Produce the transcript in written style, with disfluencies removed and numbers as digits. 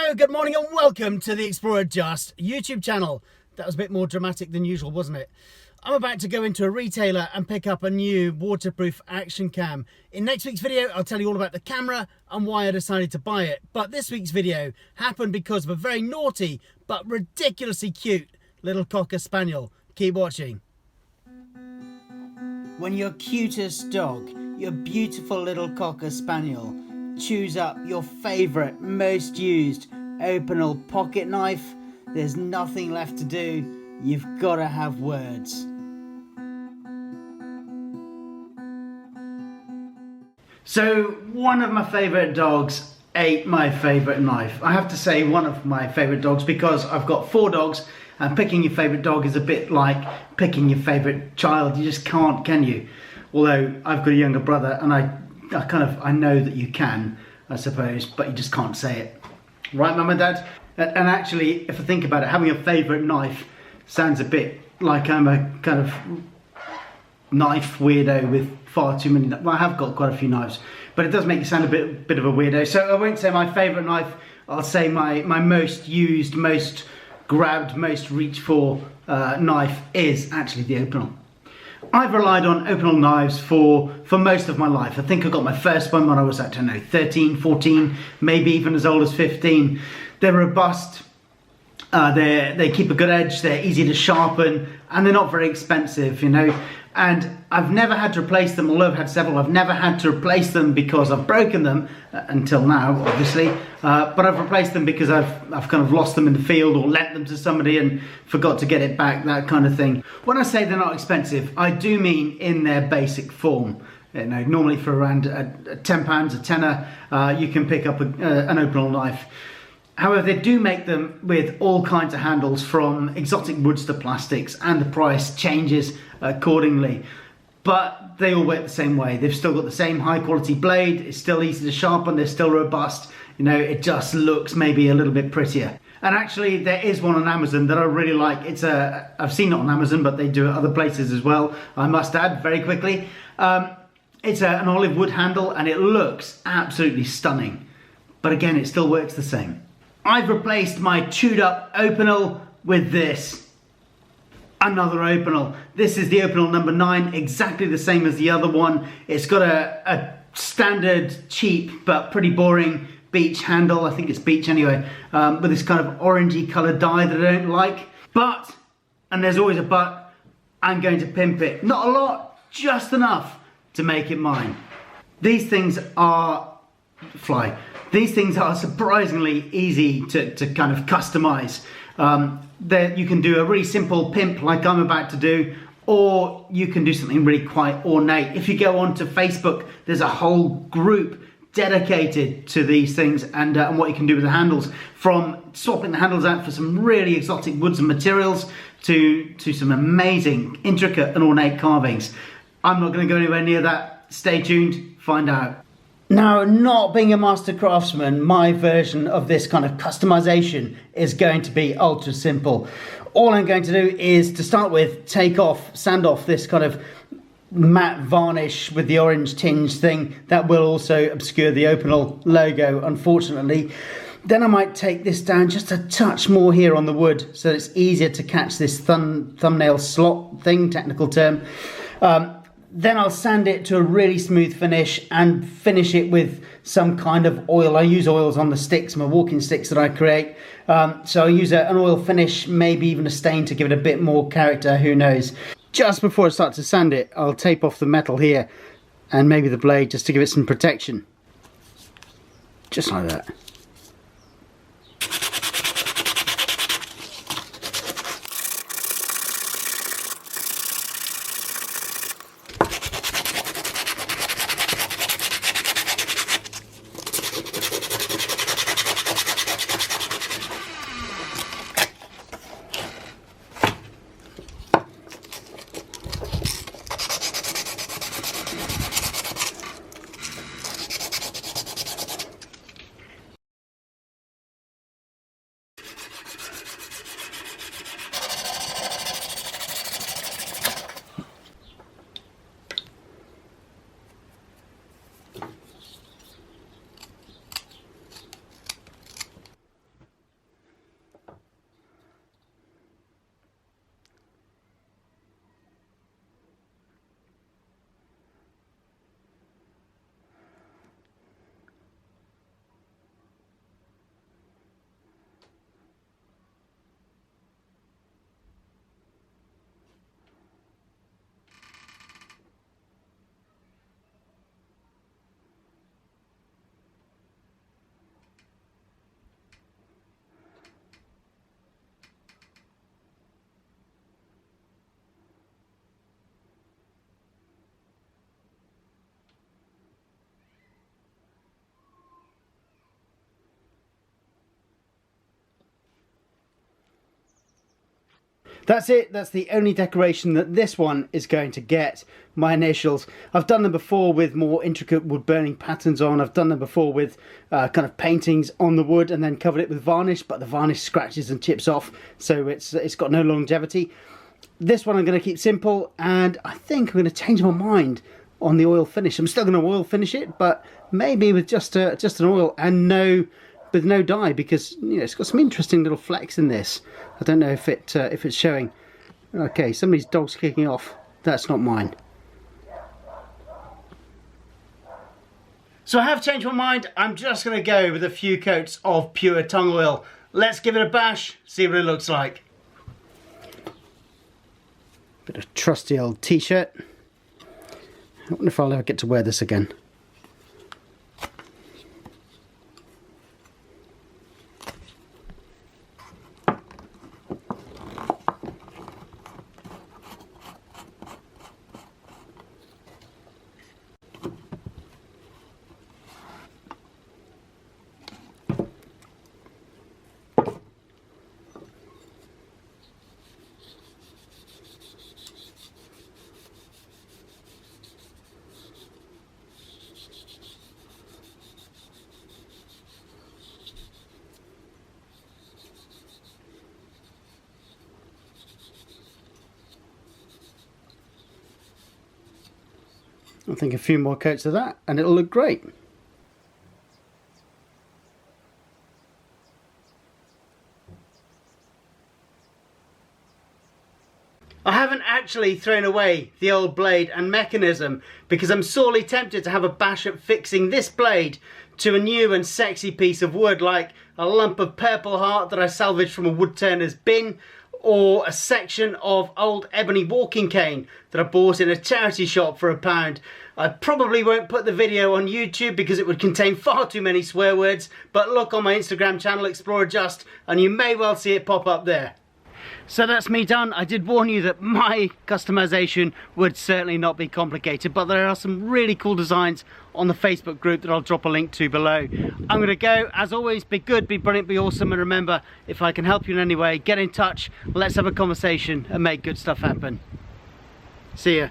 Hello, good morning and welcome to the ExplorerJust YouTube channel. That was a bit more dramatic than usual, wasn't it? I'm about to go into a retailer and pick up a new waterproof action cam. In next week's video, I'll tell you all about the camera and why I decided to buy it. But this week's video happened because of a very naughty but ridiculously cute little Cocker Spaniel. Keep watching. When your cutest dog, your beautiful little Cocker Spaniel, chews up your favourite, most used Opinel pocket knife, there's nothing left to do. You've got to have words. So one of my favourite dogs ate my favourite knife. I have to say one of my favourite dogs because I've got 4 dogs, and picking your favourite dog is a bit like picking your favourite child. You just can't, can you? Although I've got a younger brother and I know that you can, I suppose, but you just can't say it. Right, Mum and Dad? And actually, if I think about it, having a favourite knife sounds a bit like I'm a kind of knife weirdo with far too many. Well, I have got quite a few knives, but it does make you sound a bit of a weirdo. So I won't say my favourite knife. I'll say my most used, most grabbed, most reached for knife is actually the Opinel. I've relied on Opinel knives for most of my life. I think I got my first one when I was, I don't know, 13, 14, maybe even as old as 15. They're robust, they keep a good edge, they're easy to sharpen, and they're not very expensive, you know. And I've never had to replace them, although I've had several. I've never had to replace them because I've broken them, until now, obviously. But I've replaced them because I've kind of lost them in the field or lent them to somebody and forgot to get it back, that kind of thing. When I say they're not expensive, I do mean in their basic form. You know, normally for around £10, a tenner, you can pick up an Opinel knife. However, they do make them with all kinds of handles, from exotic woods to plastics, and the price changes accordingly. But they all work the same way. They've still got the same high quality blade, it's still easy to sharpen, they're still robust. You know, it just looks maybe a little bit prettier. And actually, there is one on Amazon that I really like. I've seen it on Amazon, but they do it other places as well, I must add, very quickly. It's an olive wood handle, and it looks absolutely stunning. But again, it still works the same. I've replaced my chewed up Opinel with this. Another Opinel. This is the Opinel number 9, exactly the same as the other one. It's got a standard, cheap, but pretty boring beach handle. I think it's beach anyway, with this kind of orangey coloured dye that I don't like. But, and there's always a but, I'm going to pimp it. Not a lot, just enough to make it mine. These things are These things are surprisingly easy to kind of customize. You can do a really simple pimp like I'm about to do, or you can do something really quite ornate. If you go onto Facebook, there's a whole group dedicated to these things and what you can do with the handles, from swapping the handles out for some really exotic woods and materials to some amazing, intricate and ornate carvings. I'm not going to go anywhere near that. Stay tuned, find out. Now, not being a master craftsman, my version of this kind of customization is going to be ultra simple. All I'm going to do is, to start with, sand off this kind of matte varnish with the orange tinge thing that will also obscure the Opinel logo, unfortunately. Then I might take this down just a touch more here on the wood so it's easier to catch this thumbnail slot thing, technical term. Then I'll sand it to a really smooth finish and finish it with some kind of oil. I use oils on the sticks, my walking sticks that I create. So I'll use an oil finish, maybe even a stain to give it a bit more character, who knows. Just before I start to sand it, I'll tape off the metal here and maybe the blade just to give it some protection. Just like that. That's it. That's the only decoration that this one is going to get. My initials. I've done them before with more intricate wood burning patterns on. I've done them before with kind of paintings on the wood and then covered it with varnish, but the varnish scratches and chips off, so it's got no longevity. This one I'm going to keep simple, and I think I'm going to change my mind on the oil finish. I'm still going to oil finish it, but maybe with just an oil and with no dye, because you know it's got some interesting little flecks in this. I don't know if it's showing. Okay, somebody's dog's kicking off. That's not mine. So I have changed my mind. I'm just going to go with a few coats of pure tung oil. Let's give it a bash, see what it looks like. Bit of trusty old t-shirt. I wonder if I'll ever get to wear this again. I think a few more coats of that and it'll look great. I haven't actually thrown away the old blade and mechanism because I'm sorely tempted to have a bash at fixing this blade to a new and sexy piece of wood, like a lump of purple heart that I salvaged from a wood turner's bin, or a section of old ebony walking cane that I bought in a charity shop for £1. I probably won't put the video on YouTube because it would contain far too many swear words, but look on my Instagram channel, ExplorerJust, and you may well see it pop up there. So that's me done. I did warn you that my customization would certainly not be complicated, but there are some really cool designs on the Facebook group that I'll drop a link to below. I'm going to go. As always, be good, be brilliant, be awesome, and remember, if I can help you in any way, get in touch, let's have a conversation and make good stuff happen. See ya.